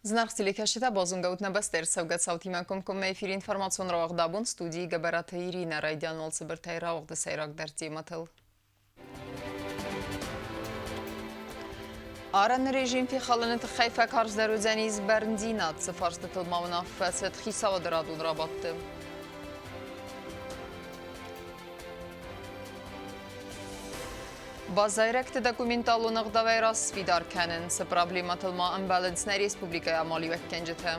Знахтили кашита бозунгаут набастер савгат имаком ком эфир информацион равагдабун студии габарата Ирина Райдян олсыбыртай равгды сайрак дартиматыл. Аран режим фи халанет хайфа карздарузаниз берндинат сфарстатыл маунафасет хисавадрадун рабатты. Базайракты документалунық давай расвидар кәнін сы проблематылма амбалансна республикая амали вәккенжеті.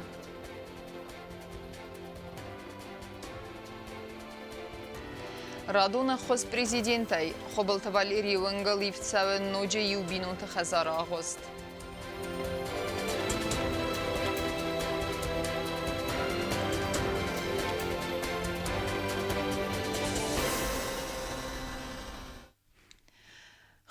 Радуна хоз президентай Хобылты Валерий Вангаливцевен ноджи юбинунты хазара агост.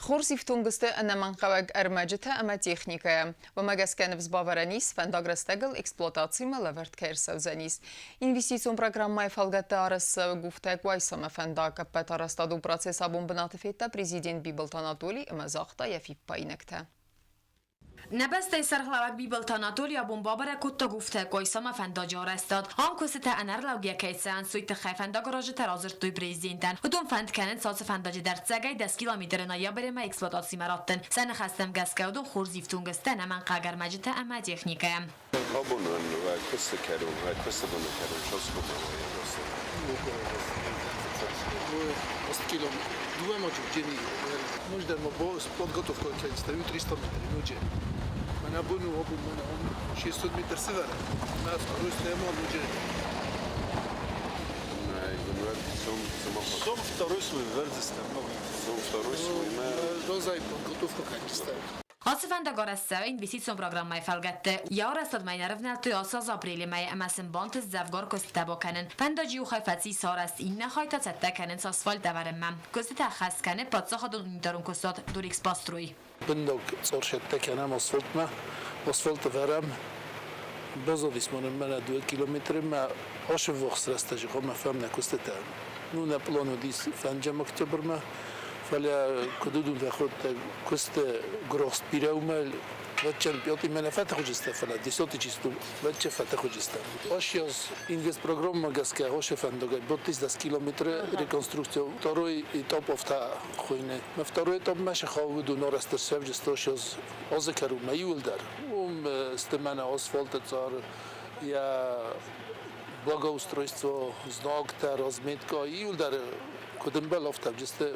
خورسی فتونگسته انمان قوگ ارمجته اما تکنیکه و مگسکن vzbavaraniz فنداگرستگل اکسپلواتاسی ملورد کرسوزنیز. اینوستیسیون программай фалгата арасы гуфтек вайсама фендак петарастаду процесса бомбнаты фетта президент Бибылт Анатолий мазахта яфип пайнекте. نبسته سرخلاوک بیبلت آناتولیا بمبابره کتا گفته کویسام فنداجار استاد آن کسته انر لوگیا کیسان سویت خیفندا گراژ ترازر توی پرزیدنتن ودون فند کنن ساز فنداج در تسگای 10 کیلومتر نایا بره ما اکسپلواتاسی مراتن سن خستم گسکه ودون خورزیفتونگسته نمن قاگر مجته اما تکنیکه آبونن و کسته کرون و کسته بونه کرون شاس بونه километров. Двое ночи в день. Нужно подготовка к стою 300 метров ночи. Она буну обу мене 600 метров севера. Нас второй стоимо ночи. Сом второй свой вердистер. Сом второй свой мэр. Розай подготовка к Hasifendagar esse investicijon programmai felgette. Jarastad mely nervneltő az apríli mely emessen bant zevgar közteba kenen. Fendagyi uhajfeci szaraszt inne hajta cette kenen szaszfalt deveremmem. Közte ház kene patszahadon unitarun köztat durix pastrui. Bindog szorsettek kenem aszfalt verem. Bazadis manem mene 2 kilometri, ma aşıv vaxsrastacı qama femne közte. Nuna planu dis fenjem oktober ma. فلا كدودون تاخد كست جروس بيراومال واتشان بيوتي من فتحوا جستا فلا ديسوتي جستو واتش فتحوا جستا اشياز انجز برنامج ماجسكا هوش فندق بوتيس 10 كيلومتر ريكونستركسيون второй этап офта خوينه ما второй этап ماشي خاودو نورستر سيف جستوشيز ازكرو ما يولدر استمانه اسفالت صار يا благоустройство знак та разметка يولدر кодембел офта جستا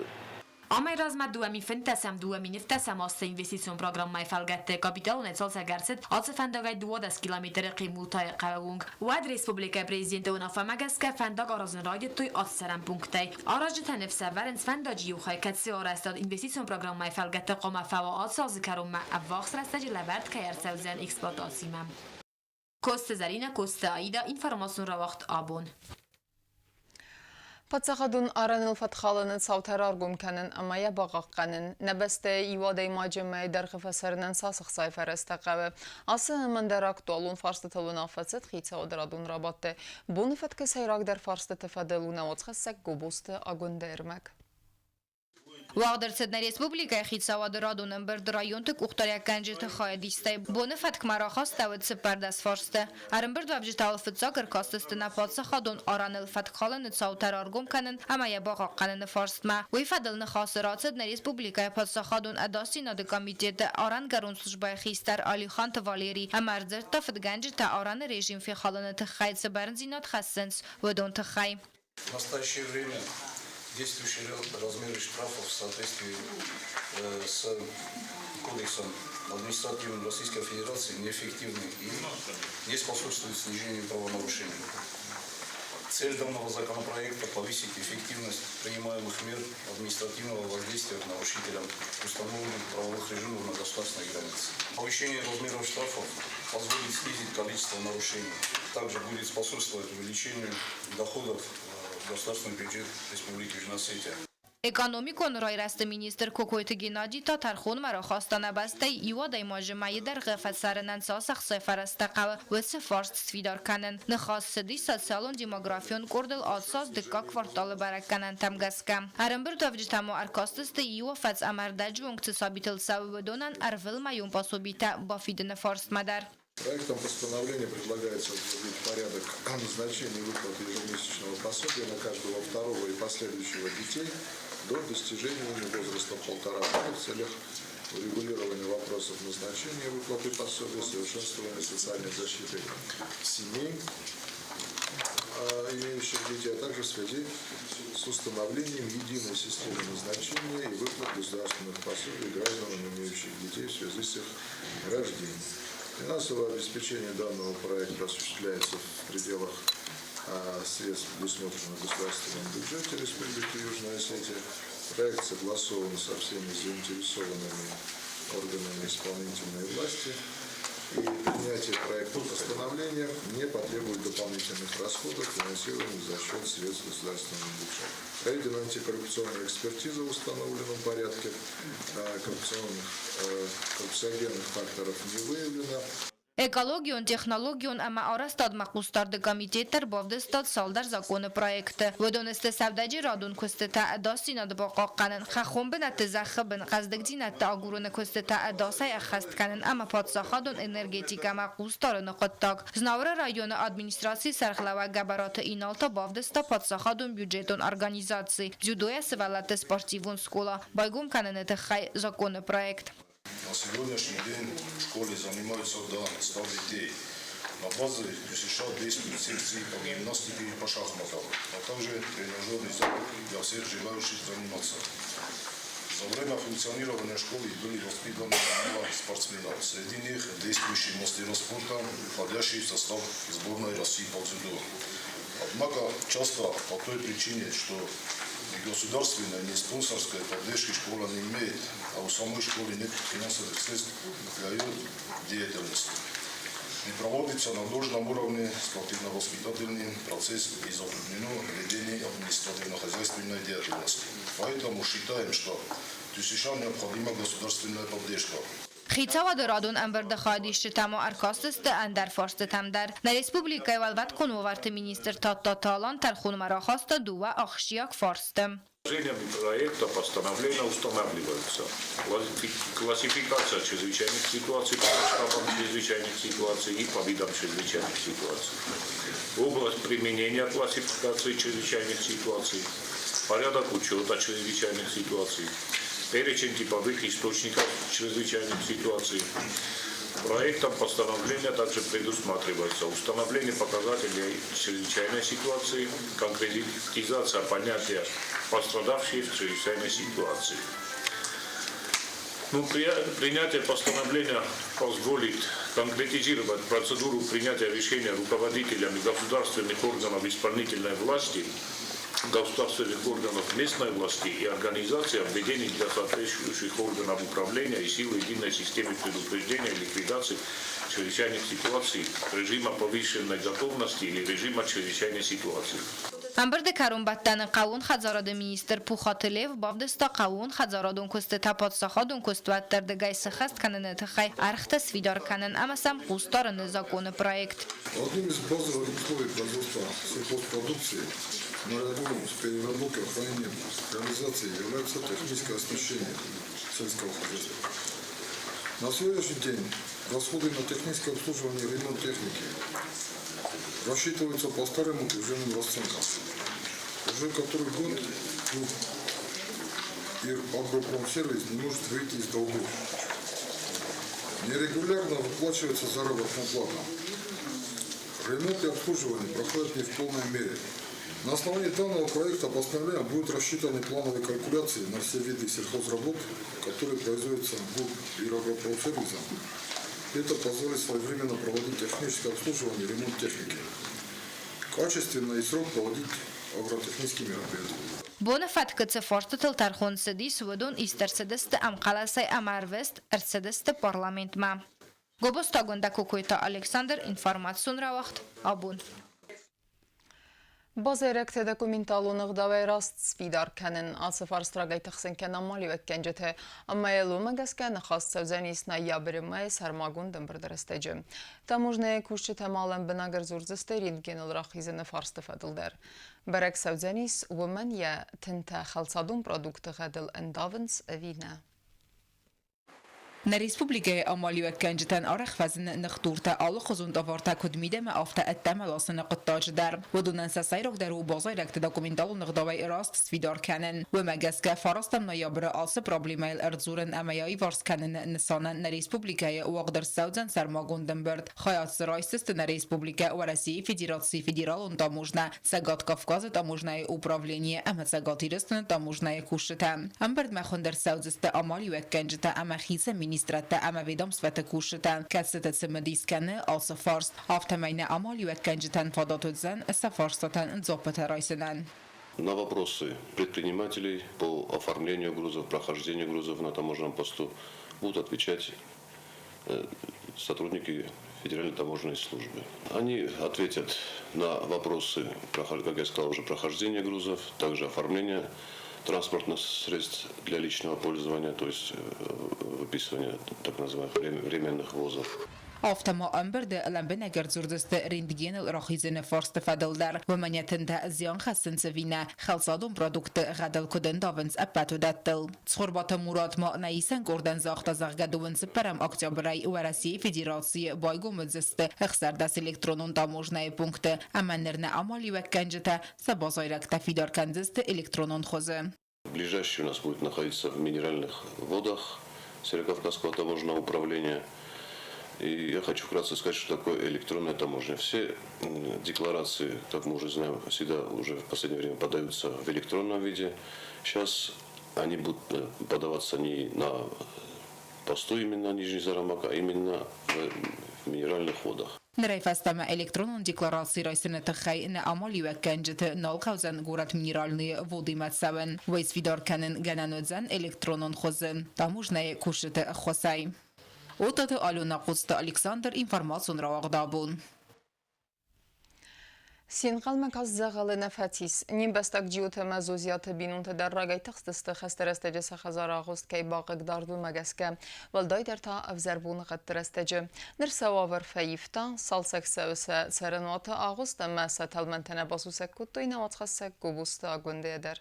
Amely razmát duemi fenteszem duemi nifteszem azt investicijon programmai felgette kapitalon egy szolszegárcet, az fendagaj 20 kilométerre kimultaj kavagunk. Uad Respublika prezidente unafa megeszke fendag arazon rajdettoj adszerem punktej. Arrazsete nefsze verenc fendagyi juhaj ketsző arasztad investicijon programmai felgette koma fava adsz az karummá a vaxrasztagy levert kejercevzen exploatácimem. Koste Zarina, Koste Aida, információra vaxt abon. Пацахадун араныл фатхаланын саутар аргум кәнін амая бағақ қанын. Нәбәсті ивадай мажымай дәрғыфасарынан сасық сайфарасты қавы. Асы мандар актуалун фарсты тылын афацет хитса одырадун рабатты. Бұны фәткі сайрағдар фарсты тыфадылуна отсқасак губусты агундермәк. Вагдерцедна республика хитсавады радунын бірді районтық ұқтаряк кәнжеті қайдистай. Бұны фәтк марахас тәуітсі пәрдәс фарсты. Әрін бірді вәбжеталы фытсағыр кастыстына патсы қадун араныл фәтк қалыны цаутар аргум кәнін әмәйе бағақ қаныны фарстма. Уй фәділні қасыратсыдна республика патсы қадун әдасинады комитеті аран гарун службай хистар Алихан Валерий әмәрдзір тафыд кәнжеті араны режим фи қалыны тұққайдсы бәрінзинат қассынс өдон тұққай. В настоящее время действующие размеры штрафов в соответствии с Кодексом административным Российской Федерации неэффективны и не способствуют снижению правонарушений. Цель данного законопроекта – повысить эффективность принимаемых мер административного воздействия к нарушителям установленных правовых режимов на государственной границе. Повышение размеров штрафов позволит снизить количество нарушений. Также будет способствовать увеличению доходов государственный бюджет Республики Южная Осетия. Экономикон райраст министр Кокойты Геннадий Татархон марахастана бастай ивадай мажмай در غفت سرنن ساسخ سفرستقه و سفارست سفیدار کنن نخواست социалон демографион кордел адсаз дика кварталы баракканан тамгаскам. Арымбір тавжитаму аркастысты ива фац амардажвунг цесабитыл савы донан арвыл майон пособита бафидыны фарст мадар. Проектом постановления предлагается утвердить порядок назначения и выплаты ежемесячного пособия на каждого второго и последующего детей до достижения ими возраста 1,5 года в целях урегулирования вопросов назначения и выплаты пособия, совершенствования социальной защиты семей, имеющих детей, а также в связи с установлением единой системы назначения и выплат государственных пособий гражданам, имеющих детей в связи с их рождением. Финансовое обеспечение данного проекта осуществляется в пределах средств, предусмотренных в государственном бюджете Республики Южная Осетия. Проект согласован со всеми заинтересованными органами исполнительной власти. И принятие проекта постановления не потребует дополнительных расходов, финансированных за счет средств государственного бюджета. Проведена антикоррупционная экспертиза в установленном порядке. Коррупциогенных факторов не выявлено. Экологион, технологион, ама арастад мaqustard комитеттер бовдестад салдар законы проекты. Водонесте савдаджи радун кустета адасина дбақақанын. Хахом бинат захбин қаздагдинат агурун кустета адасай ахастканын, ама падсахадун энергетика мaqustарыны қыттак. Знавра районы администрации сархлава габараты иналта бовдеста падсахадун бюджетон организации. Дзюдоя севалаты спортивун скола. Байгум кананеты хай законы проект. На сегодняшний день в школе занимаются до 100 детей. На базе ЮСШ действуют секции по гимнастике и по шахматам, а также тренажерный зал для всех желающих заниматься. За время функционирования школы были воспитаны два спортсмена. Среди них действующие мастера спорта, входящие в состав сборной России по дзюдо. Однако часто по той причине, что ни государственной, ни спонсорской поддержки школа не имеет, а у самой школы нет финансовых средств для ее деятельности. Не проводится на должном уровне спортивно-воспитательный процесс и затруднено ведение административно-хозяйственной деятельности. Поэтому считаем, что ЮСШ необходима государственная поддержка. Խիցավադը ռադուն ամբերդը խադիշը տամո արկաստստը անդար ֆորստը տամդար на республика валват конварты министр Татталан тархун марахаста дува ахшияк форсты. Положениями проекта постановления устанавливаются классификация чрезвычайных ситуаций по масштабам чрезвычайных ситуаций и по видам чрезвычайных ситуаций, область применения классификации чрезвычайных ситуаций, порядок учета чрезвычайных ситуаций, перечень типовых источников чрезвычайных ситуаций. Проектом постановления также предусматривается установление показателей чрезвычайной ситуации, конкретизация понятия пострадавшие в чрезвычайной ситуации. Принятие постановления позволит конкретизировать процедуру принятия решения руководителями государственных органов исполнительной власти, государственных органов местной власти и организаций введений для соответствующих органов управления и сил единой системы предупреждения и ликвидации чрезвычайных ситуаций, режима повышенной готовности или режима чрезвычайной ситуации. Ամբերդը կարուն բատտանը qawun խազարադը մինիստր Փուխատլև բավդստա qawun խազարադուն կուստը տապացախադուն կուստվատտր դգայ սխաստ կանենը թխայ արխտը свидор կանեն ամասամ qustарыны законы проект. Одним из базовых условий производства сельхозпродукции на работу с переработкой, хранением, реализацией является техническое оснащение сельского хозяйства. На сегодняшний день расходы на техническое обслуживание и ремонт техники рассчитываются по старым утвержденным расценкам. Уже который год Агропромсервис не может выйти из долгов. Нерегулярно выплачивается заработная плата. Ремонт и обслуживание проходят не в полной мере. На основании данного проекта постановления будут рассчитаны плановые калькуляции на все виды сельхозработ, которые производятся Агропромсервисом. Это позволит своевременно проводить техническое обслуживание и ремонт техники. Качественно и срок проводить агротехнические мероприятия. Бонефат кцефорты тылтархон сидис водон истерседесте амкаласай амарвест эрседесте парламентма. Гобостагонда кукуйта Александр информацион равахт абун. Bazayrekte dokumentalonıq davay rast spidar kənin asıfar stragaytıq sənken amali vəkkəncətə amma eluma qəskəni xas səvzənis na yabirmay sarmagun dınbırdırıstəcə. Tamužnaya kuşçı təmalən binagır zurzistə rentgen olarak izini farstı fədildər. Bərək səvzənis vəmən ya tintə xalsadun produktu xədil endavins evinə. Na Respublikaya Amalia Kanjitan Arakhvazin Nakhturta Alkhuzun Tavarta Kudmide ma afta التملاصن قطاج در ودون سسيرك در وبازايرك تدوكومنتال نغداوي راست سفيدار كانن ومجاسك فرستم نيابر آس بروبليمايل ارزورن امياي وارس كانن نسانن نريسبوبليكايا وقدر ساوزن سرماغوندن برد خيات سرايستست نريسبوبليكا ورسي فيدراتسي فيدرال تاموجنا ساقات كافكاز تاموجناي управление اما ساقاتيرستن تاموجناي كوشتا امبرد مخندر ساوزست امالي وكنجتا اما خيسه مينستراتا اما ведомствата كوشتا كاستا سمديسكن آس فارست автомайна Амали Векканджитан Фадатудзан Сафарстатан Дзопата Райсенан. На вопросы предпринимателей по оформлению грузов, прохождению грузов на таможенном посту будут отвечать сотрудники Федеральной таможенной службы. Они ответят на вопросы, как я сказал, уже прохождения грузов, также оформления транспортных средств для личного пользования, то есть выписывания так называемых временных ввозов. آفتما امبرد لنبه نگرزوردست رندگین الراخیزن فارست فدل در و منیتنده زیان خستن سوینه خلصادون پرادوکت غدل کدن داونز اپتو دتل. صخربات مراد ما نیسن گردن زاخت زغگه دوونز پرم اکتیابرای ورسی فدراسی بایگو مزست اخسر دست الکترونون داموجنه پونکت اما نرنه عمالی وکنجته سبازایرک تفیدار کنزست الکترونون خوزه. Ближайший у нас будет находиться в минеральных водах Северокавказского таможенного управления. И я хочу вкратце сказать, что такое электронная таможня. Все декларации, как мы уже знаем, всегда уже в последнее время подаются в электронном виде. Сейчас они будут подаваться не на посту именно Нижний Зарамак, а именно в минеральных водах. نريفستم الكترون ديكلاراسي رئيسنا تخي ان امالي وكنجت نالخوزن غورت مينرالني وودي متسون ويس فيدار كانن جنانوزن الكترونون خوزن تاموجنه كوشت خوساي اوتات آلونا قوست الكساندر انفرماسون راغدابون سينقل مكاز زغالنا فاتيس نيمبستاك جيوتا مازوزيات بينونت در راغي تخستست خسترستجه سخزار آغوست كي باقق داردو مگسكه والداي در تا افزربون قدرستجه نرسواور فايفتا سالسك سوسا سرنوات آغوست ما ستلمنتنا باسوسك كتوي نواتخسك گوبوستا گنده در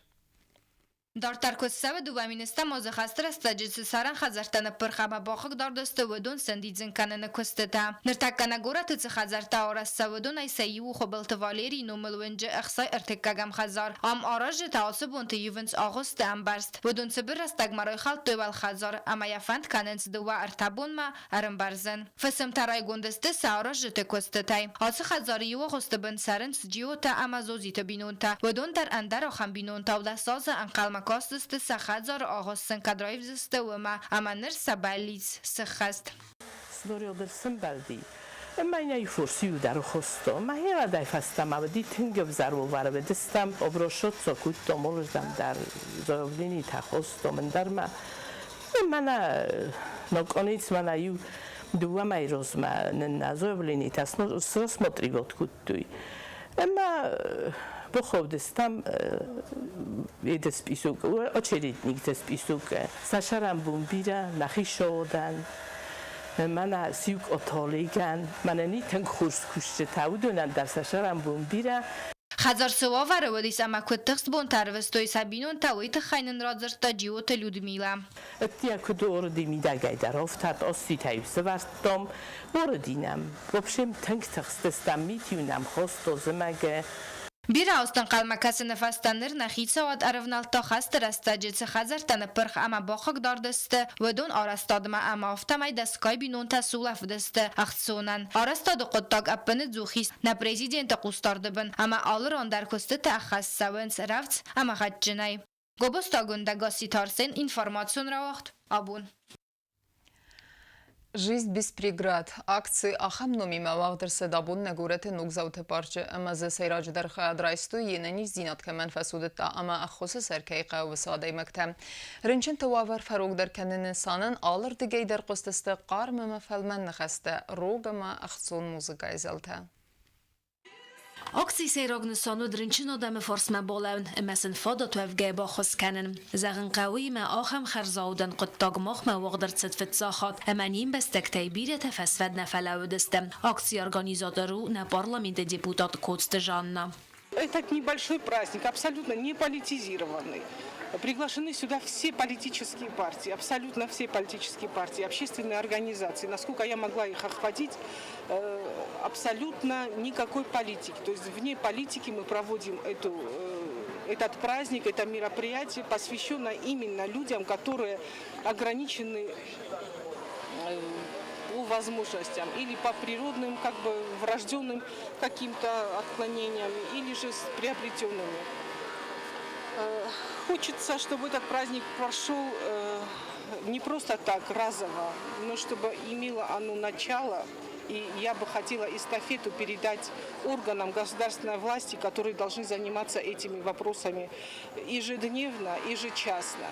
Դարտարկոս սավը դուվամինստա մոզը խաստրստա ջիցը սարան խազարտանը պրխամա բոխық դարդոստը վդուն սնդի ձնկանանը կստտա։ Նրտականագորատը ծխազարտա օրասսա վդուն այսայի ու խոբլտը վալերի նոմլվնջը əxsay ըրթեkkagam խազար։ Am արաժը տաosı բոնտը yuvınç ağustı ambarst։ Vdun sıbır rastagmaroy xal töyval xazar amayafant kanens duva artabunma arımbarzın. Fısım taray gondestı saorajı te kostutay. Ası xazarı yuva xostubın sarın sciota amazozita binunta. Vdun tar andaro xam binunta ula sazı anqalma کاستست سخزار آغاستن کدرایف زسته و ما امانر سبالیز سخست. سنوری درسم بلدی. من یه فرصی در خواستم. من هر دای فستم آمدی تنگ بزرگ وارد دستم. ابروشت سکوت دامورزم در زاویه تخواستم. من در من نکنیت من ایو دوام ایروز من نزاویه تاسنو سرس مطریبات کودی. اما بخواب دستم ایده سپیسوک و آچریدنیک دسپیسوک سشرم بوم بیره نخی شودن من سیوک آتالیگن من نیتن خورس کشته تاودونن در سشرم بوم بیره خزار سواور ودیس اما کتخس بون تروستوی سبینون تاویت خاینن رازرتا جیوت لودمیلا اتیا کدو اردی میدگای در افتاد آسی تایب سوارتم اردینم وبشم تنگ تخس دستم میتونم خواست و زمگه Bir austan qalmakası nefestanır naxitsavad arıvnalta xastır astacısı xazartanı pırx ama baxıq dardısты vödun arastadıma ama aftamay daskay binunta sulafdısты axtsunan. Arastadı qottag appını zuxis na prezidenta qustardыбын ama alır ondar kosты ta axassavınc ravc ama xatçınay. Gobostagunda gasitarsen информацион равахт абун. Жизнь без преград. Акции ахамноми мавагдырсы дабун нагуреты нугзауты парчы амазы сайраджы дарха адрайсту енени зинатка манфасудытта ама ахосы саркайqa высадай мактам. Рынчын тававар фаругдар кәнін инсанын алыр дигейдер қостысты қармы фәлмән нахасты рогама ахцун музыка изалта. Акции сайрагны сану дрынчын адамы форсма болаун, эмесін фада туэвгай бахос кәнін. Зағын қауи ма ахам харзаудан құттагмақ ма вағдырцет фитсахат, әмәнин бәстәктәй бире тәфәсвәд нәфәләуідісті. Акции организатору на парламенті депутат Коцты Жанна. Это небольшой праздник, абсолютно не политизированный. Приглашены сюда все политические партии, абсолютно все политические партии, общественные организации. Насколько я могла их охватить, абсолютно никакой политики. То есть вне политики мы проводим этот праздник, это мероприятие, посвященное именно людям, которые ограничены по возможностям или по природным, как бы врожденным каким-то отклонениям, или же с приобретенными. Хочется, чтобы этот праздник прошел не просто так, разово, но чтобы имело оно начало. И я бы хотела эстафету передать органам государственной власти, которые должны заниматься этими вопросами ежедневно, ежечасно.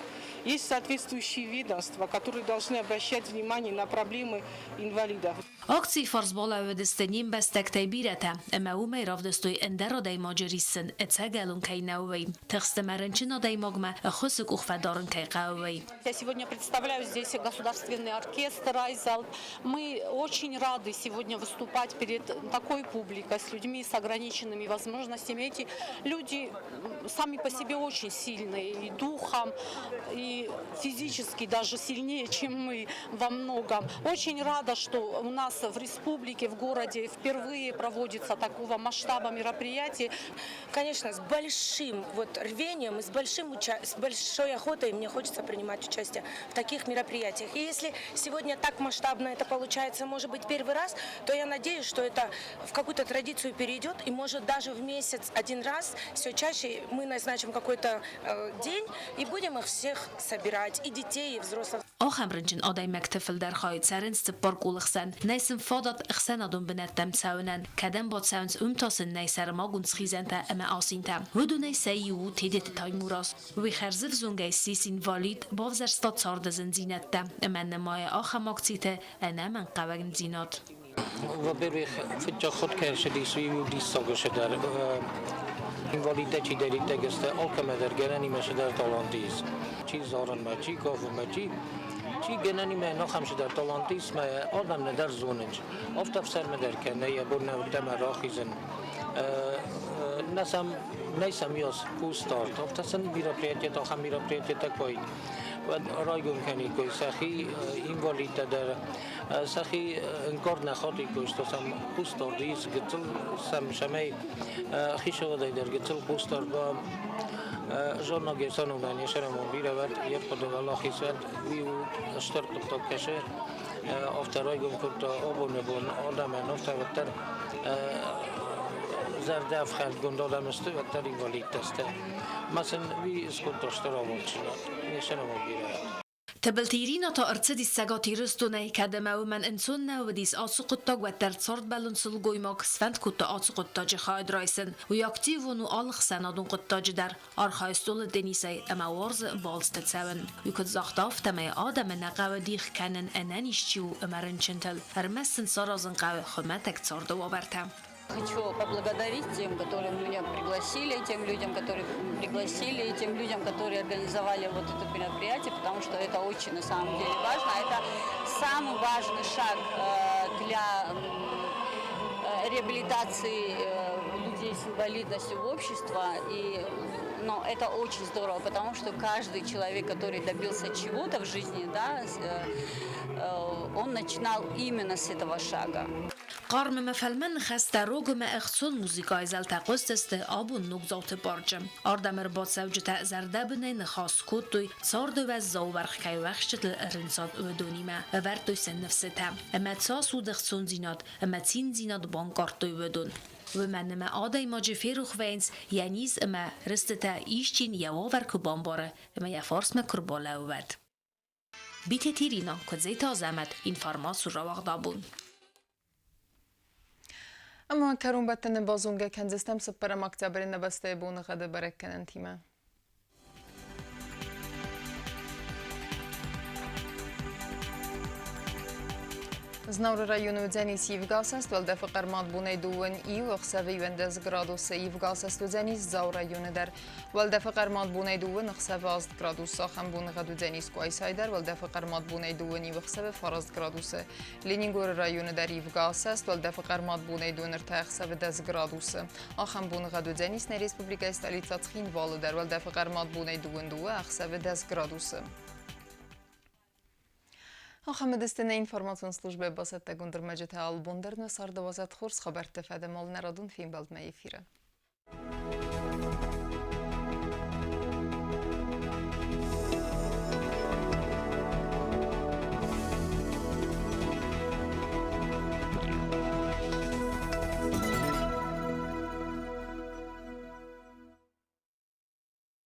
Есть соответствующие ведомства, которые должны обращать внимание на проблемы инвалидов. Akcji Farzbola ödesztenyim besztektej bírete, eme umej ravdesztői enderodai magyariszen e cegelunkei neuvei, textemerencsinaday magma a huszuk uchfadarunkei qauvei. Я сегодня представляю здесь государственный оркестр «Айзал». Мы очень рады сегодня выступать перед такой публикой, с людьми с ограниченными возможностями. Эти люди сами по себе очень сильные, и духом, и физически даже сильнее, чем мы во многом. Очень рада, что у нас в республике, в городе впервые проводится такого масштаба мероприятий. Конечно, с большим рвением и с большой охотой мне хочется принимать участие в таких мероприятиях. И если сегодня так масштабно это получается, может быть, первый раз, то я надеюсь, что это в какую-то традицию перейдет, и может даже в месяц один раз, все чаще мы назначим какой-то день и будем их всех собирать, и детей, и взрослых. Ахemrinchen aday mektefel der khayt serinst parkulxsen neisen fadat xsenadun benettem tsaunen kadem bot sounds umtasen neiser magun schizenta ema asinta hudunay sayu tedet taymuras wi kharzv zungay sisin valid bavzer statsarda zinzinetta emenne maya achamakcite enamen qawagn zinat. Во-первых, в тяхот кершеди свою диссогоше дар инвалидити дери тегесте алкамедер генани мешедер талантиз. Чи заран ма чи кафу ма чи генани ма нахам шедер талантиз ма адам недер зунج. Афтав сер медер кенне ябурна тема рахизен. Несам яс пустарт. Афтасен мероприятие та хам мероприятие такой. رایگون کنی که سخی اینوالیت در سخی انکار نخواهی که استاسم پوستار دیز گتل سم شمی خیش ودای در گتل پوستار با جانا گسان و دانشان مبیره ود یک قدر الله خیسد ویو اشترک تا کشه افتر رایگون کرد آبون بون آدم نفت وتر زردف خلق گندادم است و تری والیت است. مثلا وی اسکوت داشته را مولشنات نشان مبیره. تبلتيرينا تا ارتدي السجاتي رستوني كدما ومن انسونا وديس آسقطا وتر تصرد بلون سلقوي ماك سفند كتا آسقطا جخايد رايسن وياكتيفونو آلخ سنادون قطا جدر آرخايستول دنيسي اما وارز بالز تتساون ويكت زاختاف تماي آدم نقاو ديخ كانن انانيشتيو امرنشنتل ارمسن سارازن قاو خمتك تصرد وابرتا. Хочу поблагодарить тем, которые меня пригласили, тем людям, которые пригласили, и тем людям, которые организовали вот это мероприятие, потому что это очень на самом деле важно. Это самый важный шаг для реабилитации людей с инвалидностью в общество. Но это очень здорово, потому что каждый человек, который добился чего-то в жизни, да, он начинал именно с этого шага. قارم مفلمن خسته روگ ما اخصون موزیکای زلتا قستست آبون نگذات بارجم آردمر با سوجتا زرده بنه نخواست کود دوی سارد و زاورخ که وخشتل رنساد و دونیمه و ورد دوی سن نفسته اما تساسو دخصون زیناد اما تین زیناد بانکارت دوی ودون و من ما آدای ماجی فیروخ وینز یعنیز اما رستتا ایشتین یواور که بانباره اما یفارس ما کرباله ود بیت تیرینا که زیتا زمد اینفارماسو را وقدابون اما کرون بتن بازونگه کنزستم سپر مکتبر نبسته بون غده برکنن تیمه. Znavr rayonu Dzenis Yivgasast, vel defaqar madbune duwen iu, xseve yuendez gradus Yivgasast Dzenis Zaur rayonu der, vel defaqar madbune duwen, xseve azd gradus Saxan bune gadu Dzenis Kuaysayder, vel defaqar madbune duwen iu, xseve farazd gradus Leningor rayonu der Yivgasast, vel defaqar madbune duwen irta xseve dez gradus Axan bune gadu Dzenis ne Respublika Stolitsa Txinvalı der, vel defaqar madbune duwen duwe, xseve dez gradus Ахамедистина информацион службе басетте гундер меджете албундерне сардавазет хурс хабарте феде мол нарадун фин балдме ефире.